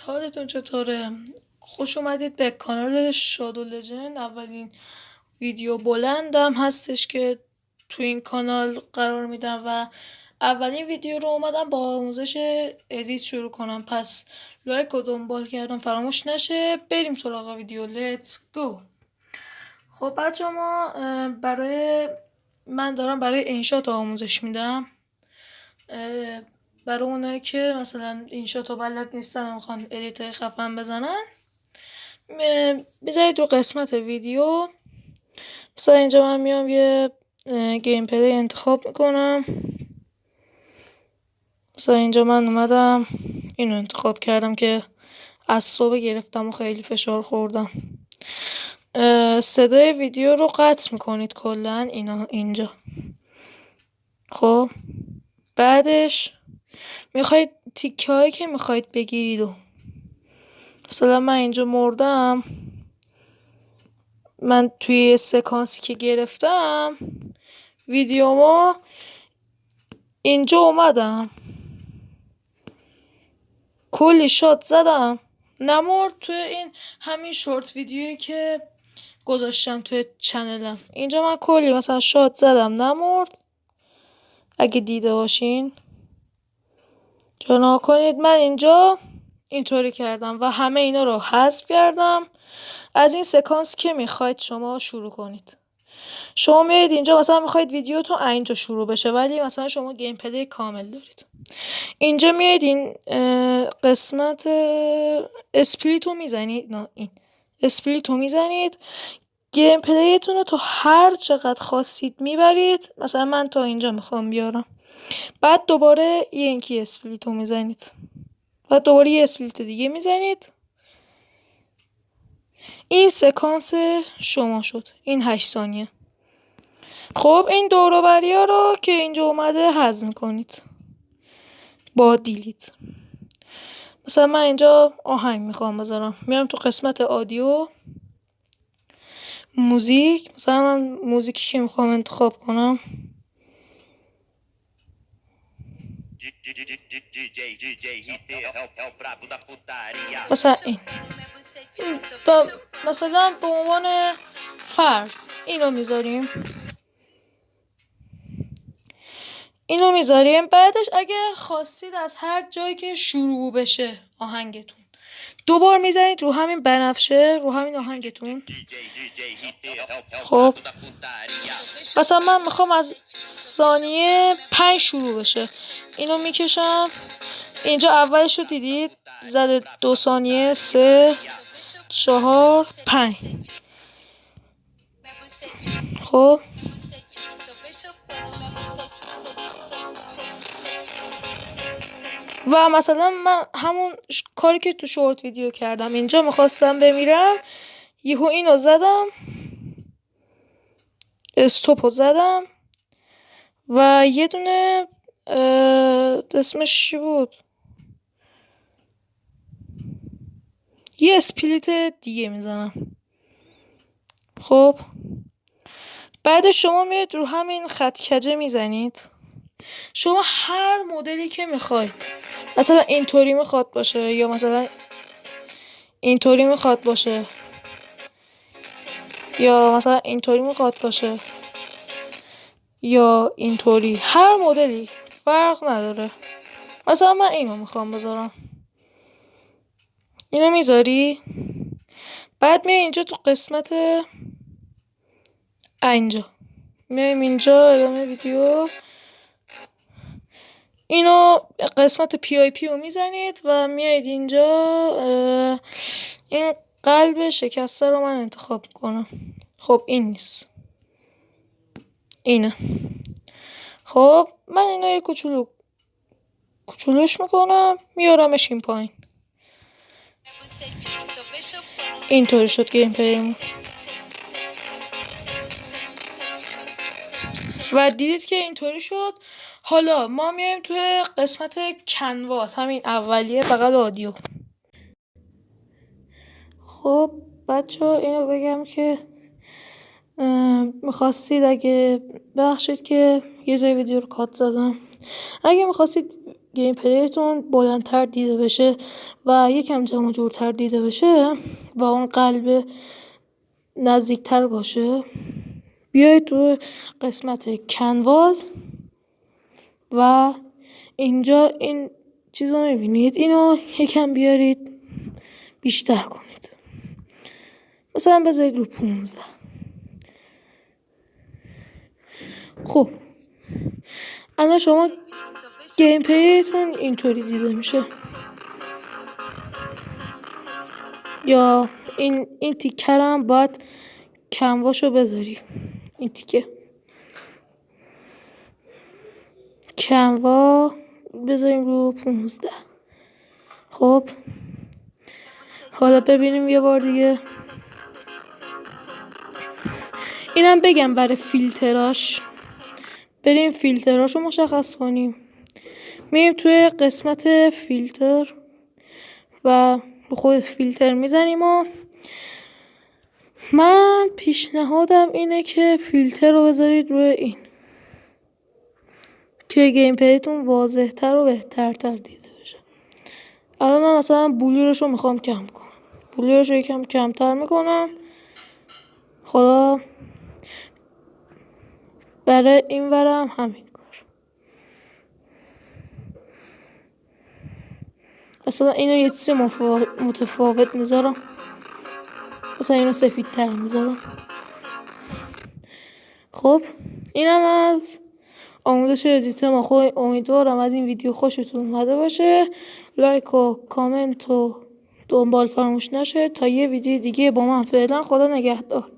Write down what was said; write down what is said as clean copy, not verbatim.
حالتون چطوره؟ خوش اومدید به کانال شادو لجند. اولین ویدیو بلندم هستش که تو این کانال قرار میدم و اولین ویدیو رو اومدم با آموزش ادیت شروع کنم، پس لایک و دنبال کردم فراموش نشه. بریم سراغ ویدیو. لیتس گو. خب بچه ما من دارم برای انشات آموزش میدم. برای اونایی که مثلا اینشات رو بلد نیستن و میخوان ادیت خفن بزنن، بذارید رو قسمت ویدیو. مثلا اینجا من میام یه گیم پلی انتخاب میکنم. مثلا اینجا من اومدم اینو انتخاب کردم که از صبح گرفتم و خیلی فشار خوردم. صدای ویدیو رو قطع میکنید کلا اینجا. خب بعدش میخواید تیکه هایی که میخواید بگیرید و مثلا من اینجا مردم، من توی سکانسی که گرفتم ویدیومو اینجا اومدم کلی شات زدم نمرد توی این همین شورت ویدیویی که گذاشتم توی چنلم. اینجا من کلی مثلا شات زدم نمرد، اگه دیده باشین جنا کنید. من اینجا اینطوری کردم و همه اینا رو حذف کردم. از این سکانس که میخواید شما شروع کنید، شما میایید اینجا مثلا میخواید ویدیوتون اینجا شروع بشه ولی مثلا شما گیم پلی کامل دارید. اینجا میایید این قسمت اسپلیت رو میزنید، نه این اسپلیت رو میزنید، گیم پلیتون رو تا هر چقدر خواستید میبرید. مثلا من تا اینجا میخوام بیارم، بعد دوباره یه اسپلیت رو میزنید، بعد دوباره یه اسپلیت دیگه میزنید. این سکانس شما شد، این 8 ثانیه. خب این دوروبری ها رو که اینجا اومده حذف میکنید با دیلیت. مثلا من اینجا آهنگ میخوام بذارم، میام تو قسمت آدیو موزیک. مثلا من موزیکی که میخوام انتخاب کنم مثلا این مثلا به عنوان فرض اینو میذاریم. بعدش اگه خواستید از هر جایی که شروع بشه آهنگتون دوبار میزنید رو همین بنفشه، رو همین آهنگتون. خب مثلا من میخوام از ثانیه 5 شروع بشه، اینو میکشم اینجا. اولش رو دیدید زده 2 ثانیه، 3 4 5. خب و مثلا من همون کاری که تو شورت ویدیو کردم، اینجا میخواستم بمیرم، یهو اینو زدم، استوپو زدم و یه دونه اسمش چی بود، یه اسپلیت دیگه میزنم. خب بعد شما میاد رو همین خط کجه میزنید. شما هر مدلی که میخواید، مثلا اینطوری میخواد باشه یا مثلا اینطوری میخواد باشه یا مثلا اینطوری میخواد باشه یا اینطوری، هر مدلی فرق نداره. مثلا من اینو میخوام بذارم، اینو میذاری. بعد میای اینجا تو قسمت اینجا، میایم اینجا ادامه ویدیو، اینو قسمت پی آی پی رو میزنید و میایید اینجا این قلب شکسته رو من انتخاب کنم. خب این نیست، اینه. خب من اینو یه کوچولوش میکنم، میارمش این پایین. اینطوری شد گیم پلیمون و دیدید که اینطوری شد. حالا ما میایم توی قسمت کنواس، همین اولیه بغل آدیو. خب بچه ها اینو بگم که میخواستید، اگه ببخشید که یه جای ویدیو رو کات زدم، اگه میخواستید گیم پلیتون بلندتر دیده بشه و یکم جمع جورتر دیده بشه و اون قلب نزدیکتر باشه، بیایید تو قسمت کنواز و اینجا این چیز رو میبینید، اینو یکم بیارید بیشتر کنید، مثلا بذارید رو 15. خب الان شما گیم پلیتون اینطوری دیده میشه. یا این تیکر هم باید کنواشو بذاری، این تیکه کنوا بذاریم رو 15. خب حالا ببینیم یه بار دیگه. اینم بگم برای فیلتراش، بریم فیلتراشو مشخص کنیم. میریم توی قسمت فیلتر و به خود فیلتر میزنیم و من پیشنهادم اینه که فیلتر رو بذارید روی این که گیم پلیتون واضح تر و بهترتر دیده بشه. الان من مثلا بلورش رو میخوام کم کنم، بلورش رو یکم کمتر میکنم. خدا برای این ورم همین کار. مثلا اینو یه چیز متفاوت میذارم، مثلا اینو سفیدتر میذارم. خب اینم از آموزش ادیت ما. خب امیدوارم از این ویدیو خوشتون اومده باشه. لایک و کامنت و دنبال فراموش نشه. تا یه ویدیو دیگه با من فعلا خدا نگهدار.